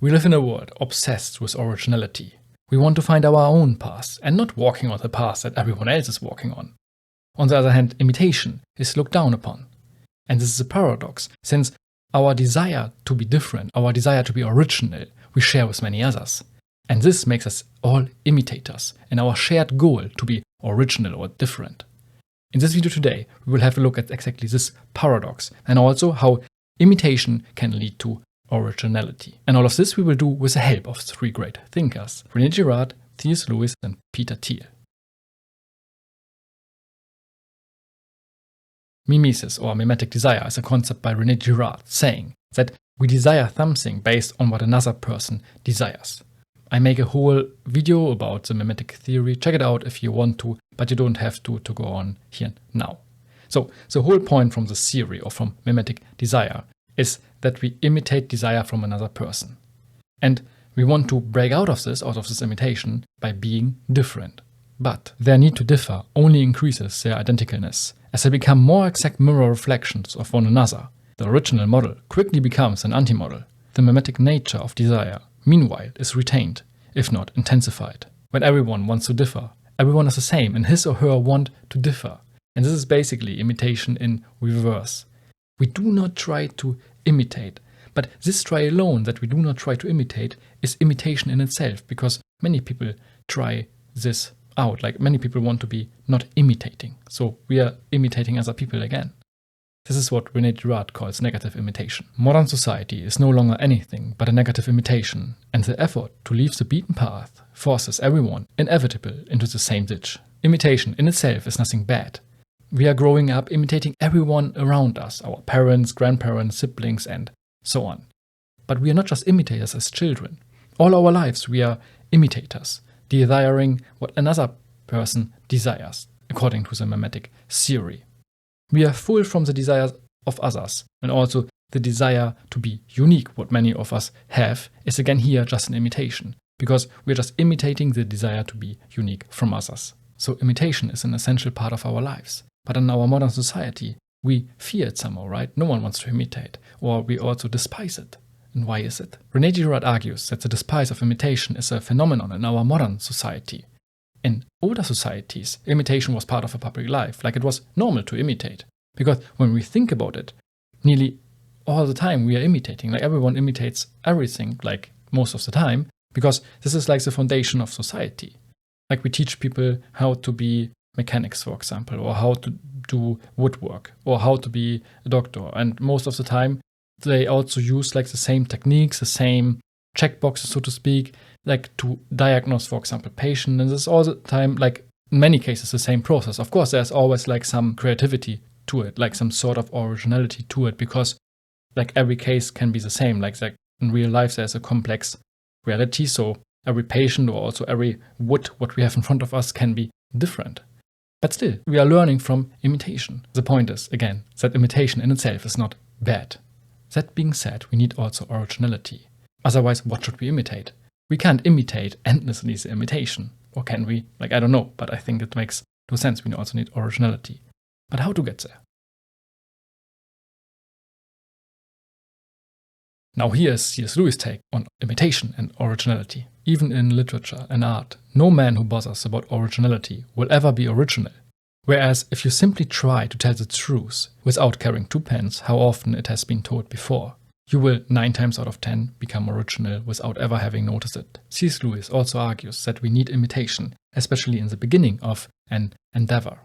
We live in a world obsessed with originality. We want to find our own path and not walking on the path that everyone else is walking on. On the other hand, imitation is looked down upon. And this is a paradox, since our desire to be different, our desire to be original, we share with many others. And this makes us all imitators, and our shared goal to be original or different. In this video today, we will have a look at exactly this paradox, and also how imitation can lead to originality. And all of this we will do with the help of three great thinkers: René Girard, C.S. Lewis, and Peter Thiel. Mimesis, or mimetic desire, is a concept by René Girard, saying that we desire something based on what another person desires. I make a whole video about the mimetic theory, check it out if you want to, but you don't have to go on here now. So the whole point from the theory, or from mimetic desire, is that we imitate desire from another person. And we want to break out of this imitation, by being different. But their need to differ only increases their identicalness, as they become more exact mirror reflections of one another. The original model quickly becomes an anti-model. The mimetic nature of desire, meanwhile, is retained, if not intensified. When everyone wants to differ, everyone is the same in his or her want to differ. And this is basically imitation in reverse. We do not try to imitate, but this try alone that we do not try to imitate is imitation in itself, because many people try this out, like many people want to be not imitating. So we are imitating other people again. This is what René Girard calls negative imitation. Modern society is no longer anything but a negative imitation, and the effort to leave the beaten path forces everyone inevitably into the same ditch. Imitation in itself is nothing bad. We are growing up imitating everyone around us, our parents, grandparents, siblings, and so on. But we are not just imitators as children. All our lives we are imitators, desiring what another person desires, according to the mimetic theory. We are full from the desires of others, and also the desire to be unique, what many of us have, is again here just an imitation, because we are just imitating the desire to be unique from others. So imitation is an essential part of our lives. But in our modern society, we fear it somehow, right? No one wants to imitate, or we also despise it. And why is it? René Girard argues that the despise of imitation is a phenomenon in our modern society. In older societies, imitation was part of a public life, like it was normal to imitate. Because when we think about it, nearly all the time we are imitating, like everyone imitates everything, like most of the time, because this is like the foundation of society. Like we teach people how to be mechanics, for example, or how to do woodwork, or how to be a doctor. And most of the time, they also use like the same techniques, the same checkboxes, so to speak, like to diagnose, for example, patient. And this is all the time, like in many cases, the same process. Of course, there's always like some creativity to it, like some sort of originality to it, because like every case can be the same. Like in real life, there's a complex reality. So every patient, or also every wood, what we have in front of us, can be different. But still, we are learning from imitation. The point is, again, that imitation in itself is not bad. That being said, we need also originality. Otherwise, what should we imitate? We can't imitate endlessly the imitation. Or can we? Like, I don't know, but I think it makes no sense. We also need originality. But how to get there? Now here is C.S. Lewis' take on imitation and originality. Even in literature and art, no man who bothers about originality will ever be original. Whereas if you simply try to tell the truth without caring twopence how often it has been told before, you will 9 times out of 10 become original without ever having noticed it. C.S. Lewis also argues that we need imitation, especially in the beginning of an endeavor.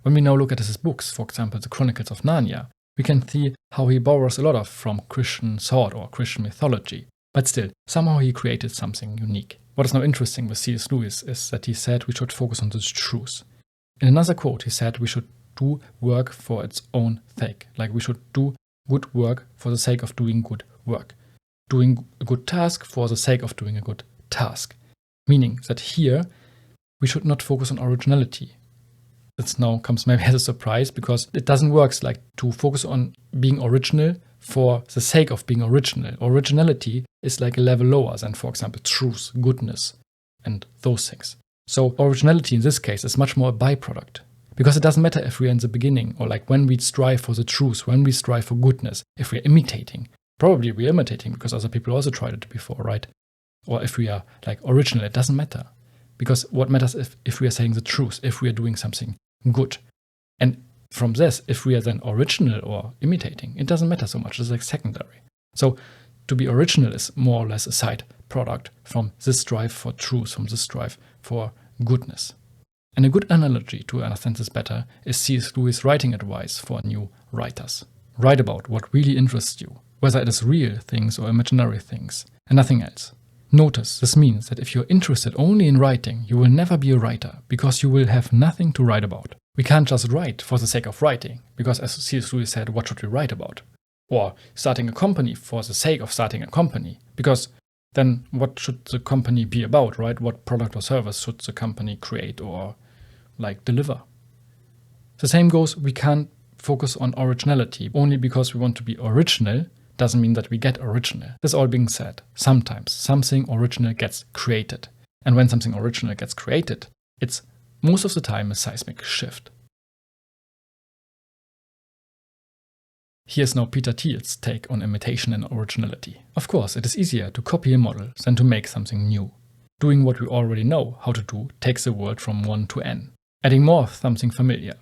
When we now look at his books, for example, the Chronicles of Narnia, we can see how he borrows a lot from Christian thought or Christian mythology. But still, somehow he created something unique. What is now interesting with C.S. Lewis is that he said we should focus on the truth. In another quote, he said we should do work for its own sake. Like we should do good work for the sake of doing good work. Doing a good task for the sake of doing a good task. Meaning that here, we should not focus on originality. This now comes maybe as a surprise, because it doesn't work like to focus on being original for the sake of being original. Originality is like a level lower than, for example, truth, goodness, and those things. So originality in this case is much more a byproduct. Because it doesn't matter if we're in the beginning, or like when we strive for the truth, when we strive for goodness, if we're imitating, Probably we're imitating because other people also tried it before, right? Or if we are like original, it doesn't matter. Because what matters if we are saying the truth, if we are doing something good. And from this, if we are then original or imitating, it doesn't matter so much. It's like secondary. So to be original is more or less a side product from this drive for truth, from this drive for goodness. And a good analogy to understand this better is C.S. Lewis' writing advice for new writers. Write about what really interests you, whether it is real things or imaginary things, and nothing else. Notice this means that if you're interested only in writing, you will never be a writer because you will have nothing to write about. We can't just write for the sake of writing, because as C.S. Lewis said, what should we write about? Or starting a company for the sake of starting a company, because then what should the company be about, right? What product or service should the company create or deliver? The same goes, we can't focus on originality only because we want to be original. Doesn't mean that we get original. This all being said, sometimes something original gets created. And when something original gets created, it's most of the time a seismic shift. Here's now Peter Thiel's take on imitation and originality. Of course, it is easier to copy a model than to make something new. Doing what we already know how to do takes the world from 1 to n, adding more of something familiar.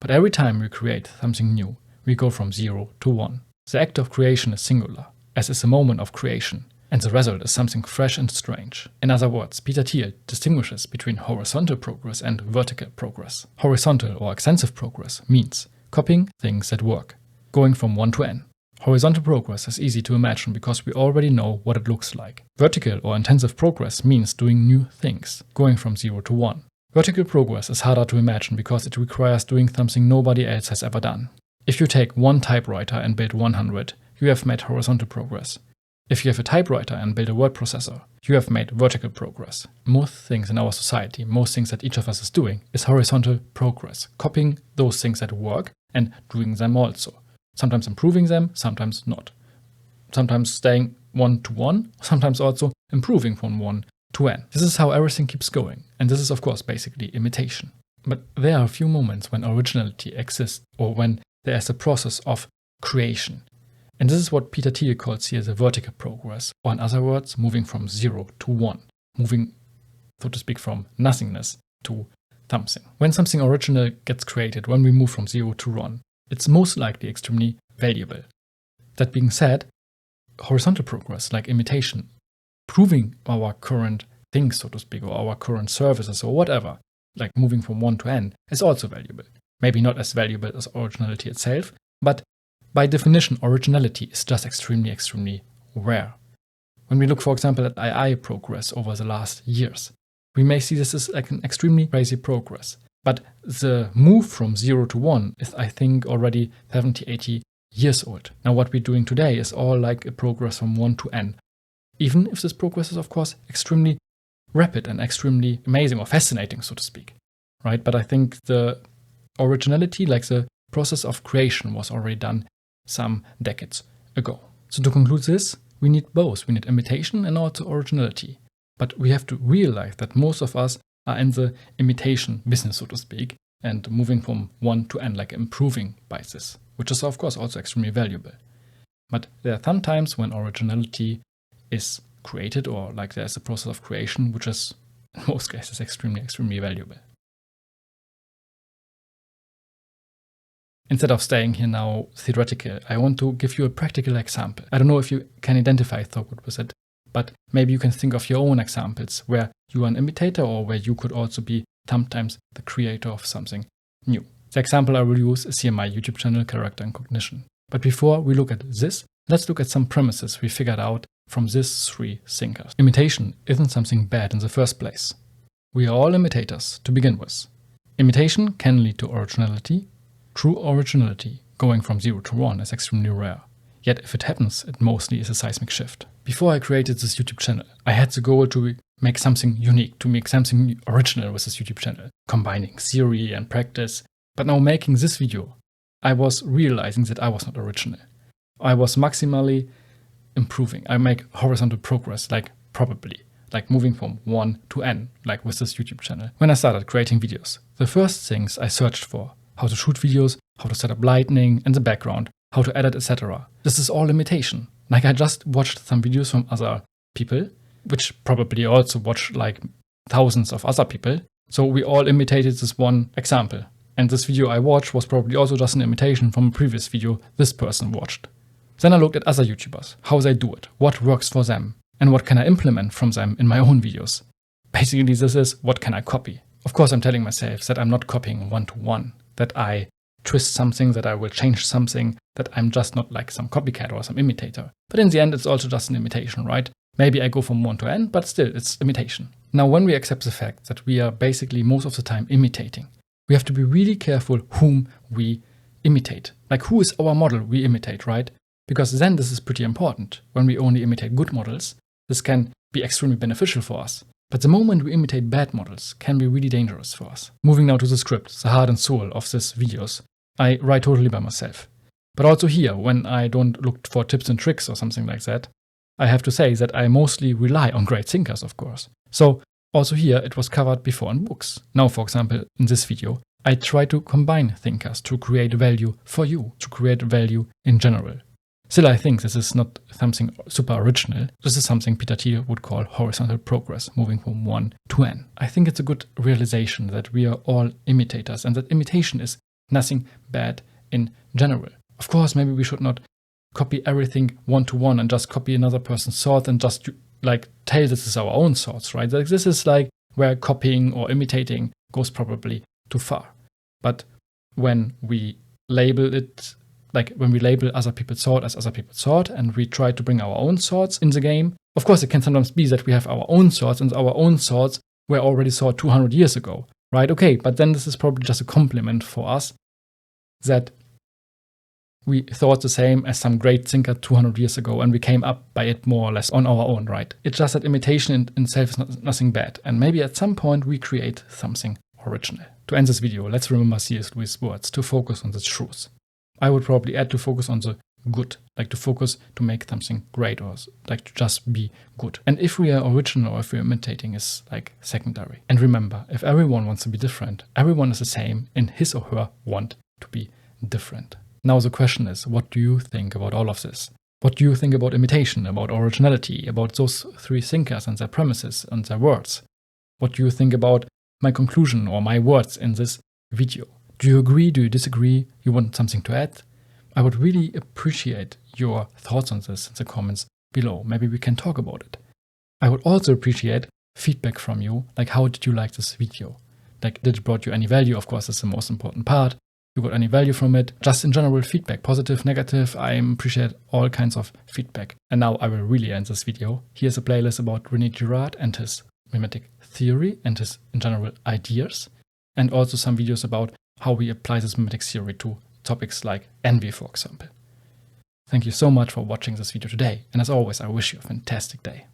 But every time we create something new, we go from 0 to 1. The act of creation is singular, as is the moment of creation, and the result is something fresh and strange. In other words, Peter Thiel distinguishes between horizontal progress and vertical progress. Horizontal or extensive progress means copying things that work, going from 1 to n. Horizontal progress is easy to imagine because we already know what it looks like. Vertical or intensive progress means doing new things, going from 0 to 1. Vertical progress is harder to imagine because it requires doing something nobody else has ever done. If you take one typewriter and build 100, you have made horizontal progress. If you have a typewriter and build a word processor, you have made vertical progress. Most things in our society, most things that each of us is doing, is horizontal progress, copying those things that work and doing them also. Sometimes improving them, sometimes not. Sometimes staying 1 to 1, sometimes also improving from 1 to n. This is how everything keeps going, and this is of course basically imitation. But there are a few moments when originality exists, or when there is a process of creation. And this is what Peter Thiel calls here the vertical progress, or in other words, moving from 0 to 1, moving, so to speak, from nothingness to something. When something original gets created, when we move from 0 to 1, it's most likely extremely valuable. That being said, horizontal progress, like imitation, proving our current things, so to speak, or our current services or whatever, like moving from 1 to n, is also valuable. Maybe not as valuable as originality itself, but by definition, originality is just extremely, extremely rare. When we look, for example, at AI progress over the last years, we may see this as like an extremely crazy progress. But the move from 0 to 1 is, I think, already 70, 80 years old. Now, what we're doing today is all like a progress from 1 to n. Even if this progress is, of course, extremely rapid and extremely amazing or fascinating, so to speak, right? But I think the originality, like the process of creation, was already done some decades ago. So to conclude this, we need both. We need imitation and also originality. But we have to realize that most of us are in the imitation business, so to speak, and moving from 1 to n, like improving by this, which is of course also extremely valuable. But there are some times when originality is created, or like there's a process of creation, which is in most cases extremely, extremely valuable. Instead of staying here now theoretical, I want to give you a practical example. I don't know if you can identify so good with it, but maybe you can think of your own examples where you are an imitator or where you could also be sometimes the creator of something new. The example I will use is here my YouTube channel, Character and Cognition. But before we look at this, let's look at some premises we figured out from these three thinkers. Imitation isn't something bad in the first place. We are all imitators to begin with. Imitation can lead to originality. True originality, going from 0 to 1, is extremely rare. Yet if it happens, it mostly is a seismic shift. Before I created this YouTube channel, I had the goal to make something unique, to make something original with this YouTube channel, combining theory and practice. But now making this video, I was realizing that I was not original. I was maximally improving. I make horizontal progress, probably moving from 1 to n, like with this YouTube channel. When I started creating videos, the first things I searched for: how to shoot videos, how to set up lighting and the background, how to edit, etc. This is all imitation. Like I just watched some videos from other people, which probably also watch like thousands of other people. So we all imitated this one example. And this video I watched was probably also just an imitation from a previous video this person watched. Then I looked at other YouTubers, how they do it, what works for them, and what can I implement from them in my own videos. Basically, this is what can I copy. Of course, I'm telling myself that I'm not copying one-to-one, that I twist something, that I will change something, that I'm just not like some copycat or some imitator. But in the end, it's also just an imitation, right? Maybe I go from one to n, but still, it's imitation. Now, when we accept the fact that we are basically most of the time imitating, we have to be really careful whom we imitate. Like, who is our model we imitate, right? Because then this is pretty important. When we only imitate good models, this can be extremely beneficial for us. But the moment we imitate bad models can be really dangerous for us. Moving now to the script, the heart and soul of these videos. I write totally by myself. But also here, when I don't look for tips and tricks or something like that, I have to say that I mostly rely on great thinkers, of course. So also here, it was covered before in books. Now, for example, in this video, I try to combine thinkers to create value for you, to create value in general. Still, I think this is not something super original. This is something Peter Thiel would call horizontal progress, moving from 1 to n. I think it's a good realization that we are all imitators and that imitation is nothing bad in general. Of course, maybe we should not copy everything one-to-one and just copy another person's thought and just like tell this is our own thoughts, right? Like, this is like where copying or imitating goes probably too far. But when we label it, like when we label other people's thought as other people's thought and we try to bring our own thoughts in the game, of course it can sometimes be that we have our own thoughts and our own thoughts were already thought 200 years ago, right? Okay, but then this is probably just a compliment for us that we thought the same as some great thinker 200 years ago and we came up by it more or less on our own, right? It's just that imitation in itself is nothing bad. And maybe at some point we create something original. To end this video, let's remember C.S. Lewis' words, to focus on the truth. I would probably add to focus on the good, like to focus to make something great or like to just be good. And if we are original or if we're imitating is like secondary. And remember, if everyone wants to be different, everyone is the same in his or her want to be different. Now the question is, what do you think about all of this? What do you think about imitation, about originality, about those three thinkers and their premises and their words? What do you think about my conclusion or my words in this video? Do you agree? Do you disagree? You want something to add? I would really appreciate your thoughts on this in the comments below. Maybe we can talk about it. I would also appreciate feedback from you. Like, how did you like this video? Like, did it brought you any value? Of course, that's the most important part. You got any value from it? Just in general feedback, positive, negative. I appreciate all kinds of feedback. And now I will really end this video. Here's a playlist about René Girard and his mimetic theory and his in general ideas. And also some videos about how we apply this mimetic theory to topics like envy, for example. Thank you so much for watching this video today. And as always, I wish you a fantastic day.